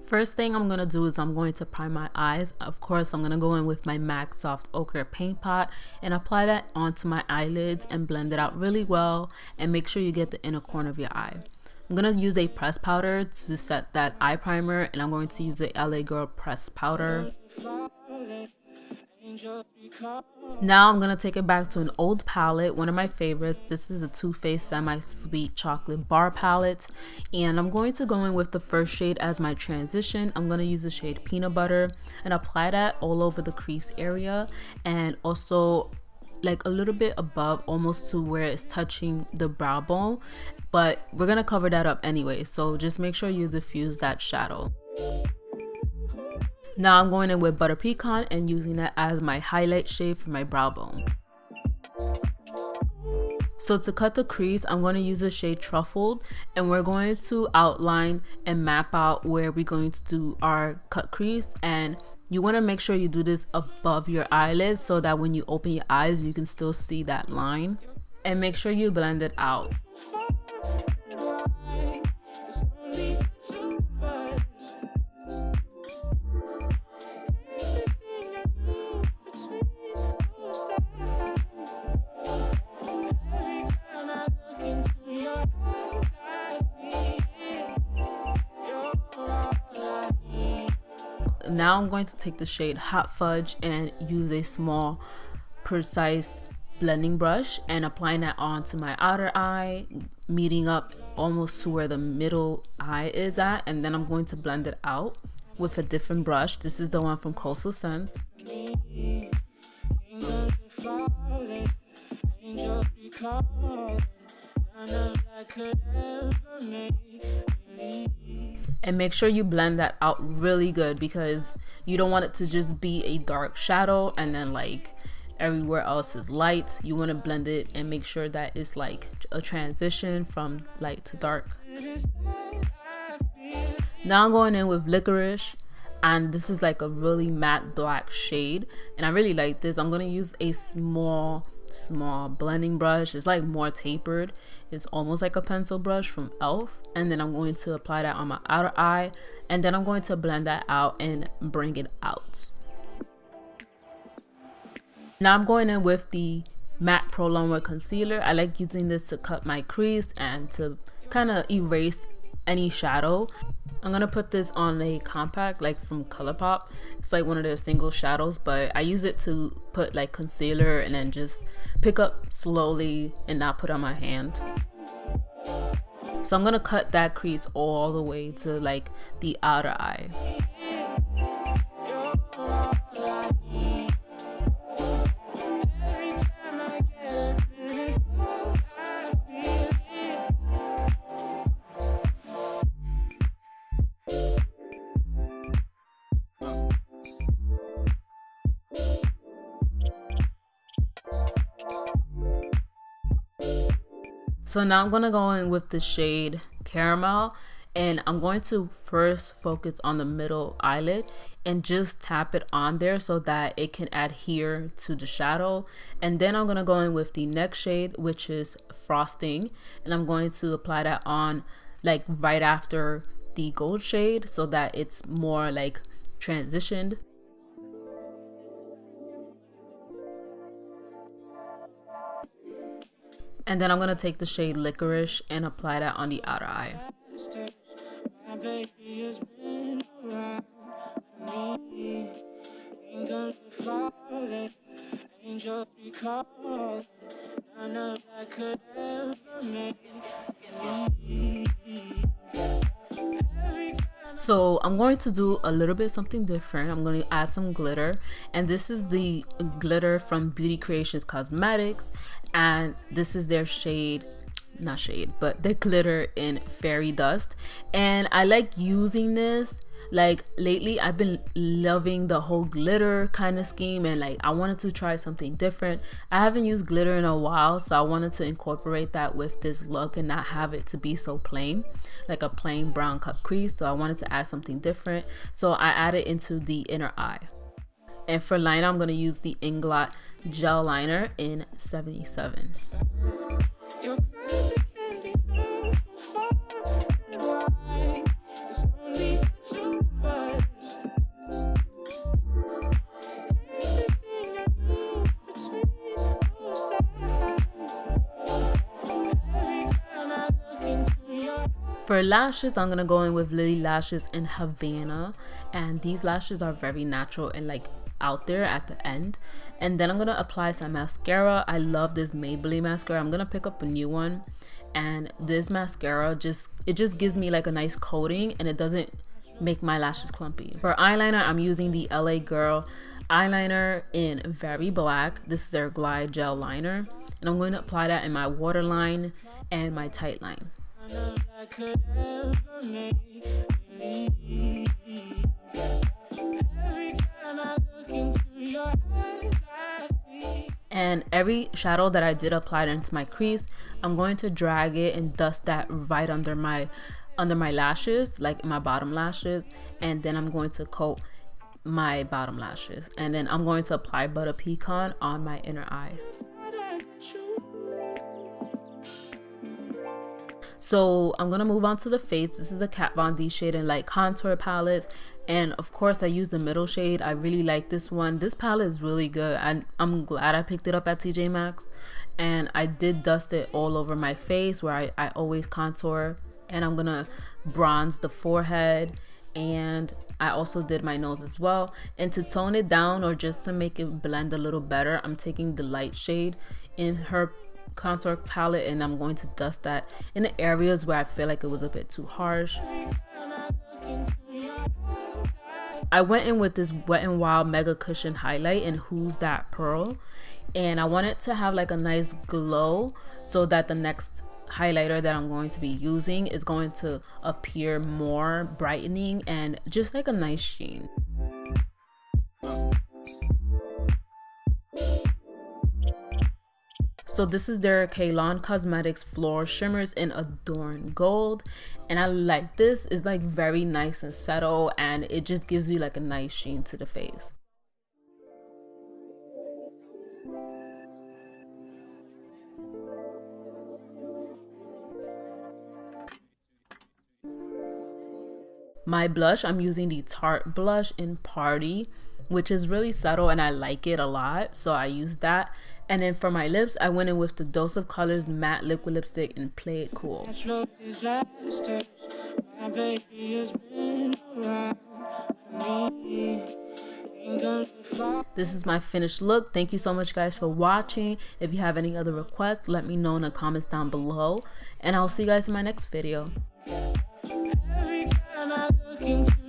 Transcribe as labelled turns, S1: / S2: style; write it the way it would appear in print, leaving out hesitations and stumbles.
S1: First thing I'm going to do is I'm going to prime my eyes. Of course, I'm going to go in with my MAC Soft Ochre Paint Pot and apply that onto my eyelids and blend it out really well, and make sure you get the inner corner of your eye. I'm going to use a press powder to set that eye primer, and I'm going to use a LA Girl press powder. Now I'm going to take it back to an old palette, one of my favorites. This is a Too Faced Semi-Sweet Chocolate Bar palette, and I'm going to go in with the first shade as my transition. I'm going to use the shade Peanut Butter and apply that all over the crease area, and also like a little bit above, almost to where it's touching the brow bone, but we're going to cover that up anyway, so just make sure you diffuse that shadow. Now I'm going in with Butter Pecan and using that as my highlight shade for my brow bone. So to cut the crease, I'm going to use the shade Truffled, and we're going to outline and map out where we're going to do our cut crease. And you want to make sure you do this above your eyelids so that when you open your eyes, you can still see that line. And make sure you blend it out. Now I'm going to take the shade Hot Fudge and use a small precise blending brush and applying that onto my outer eye, meeting up almost to where the middle eye is at, and then I'm going to blend it out with a different brush. This is the one from Coastal Scents. And make sure you blend that out really good, because you don't want it to just be a dark shadow and then like everywhere else is light. You want to blend it and make sure that it's like a transition from light to dark. Now I'm going in with Licorice, and this is like a really matte black shade, and I really like this. I'm going to use a small blending brush. It's like more tapered. It's almost like a pencil brush from e.l.f. and then I'm going to apply that on my outer eye, and then I'm going to blend that out and bring it out. Now I'm going in with the Matte Pro Longwear Concealer. I like using this to cut my crease and to kind of erase any shadow. I'm gonna put this on a compact like from ColourPop. It's like one of their single shadows, but I use it to put like concealer and then just pick up slowly and not put on my hand. So I'm gonna cut that crease all the way to like the outer eye. So now I'm going to go in with the shade Caramel, and I'm going to first focus on the middle eyelid and just tap it on there so that it can adhere to the shadow. And then I'm going to go in with the next shade, which is Frosting, and I'm going to apply that on like right after the gold shade so that it's more like transitioned. And then I'm going to take the shade Licorice and apply that on the outer eye. So I'm going to do a little bit something different. I'm going to add some glitter, and this is the glitter from Beauty Creations Cosmetics, and this is their shade, not shade, but their glitter in Fairy Dust. And I like using this. Like lately I've been loving the whole glitter kind of scheme, and like I wanted to try something different. I haven't used glitter in a while, so I wanted to incorporate that with this look and not have it to be so plain, like a plain brown cut crease. So I wanted to add something different, so I added into the inner eye. And for liner, I'm going to use the Inglot gel liner in 77. For lashes, I'm gonna go in with Lily Lashes in Havana, and these lashes are very natural and like out there at the end. And then I'm gonna apply some mascara. I love this Maybelline mascara. I'm gonna pick up a new one, and this mascara just gives me like a nice coating, and it doesn't make my lashes clumpy. For eyeliner, I'm using the LA Girl eyeliner in Very Black. This is their Glide Gel liner, and I'm going to apply that in my waterline and my tight line. And every shadow that I did apply into my crease, I'm going to drag it and dust that right under my lashes, like my bottom lashes, and then I'm going to coat my bottom lashes, and then I'm going to apply Butter Pecan on my inner eye. So I'm gonna move on to the face. This is a Kat Von D shade and light contour palette, and of course I use the middle shade. I really like this one. This palette is really good, and I'm glad I picked it up at TJ Maxx. And I did dust it all over my face where I always contour, and I'm gonna bronze the forehead, and I also did my nose as well. And to tone it down, or just to make it blend a little better, I'm taking the light shade in her contour palette, and I'm going to dust that in the areas where I feel like it was a bit too harsh. I went in with this Wet n Wild Mega Cushion highlight in Who's That Pearl, and I want it to have like a nice glow, so that the next highlighter that I'm going to be using is going to appear more brightening and just like a nice sheen. So this is their Kalon Kosmetics Floor Shimmers in Adorn Gold, and I like this. It's like very nice and subtle, and it just gives you like a nice sheen to the face. My blush, I'm using the Tarte blush in Party, which is really subtle and I like it a lot, so I use that. And then for my lips, I went in with the Dose of Colors matte liquid lipstick in Play It Cool. This is my finished look. Thank you so much guys for watching. If you have any other requests, let me know in the comments down below, and I'll see you guys in my next video. Every time I look into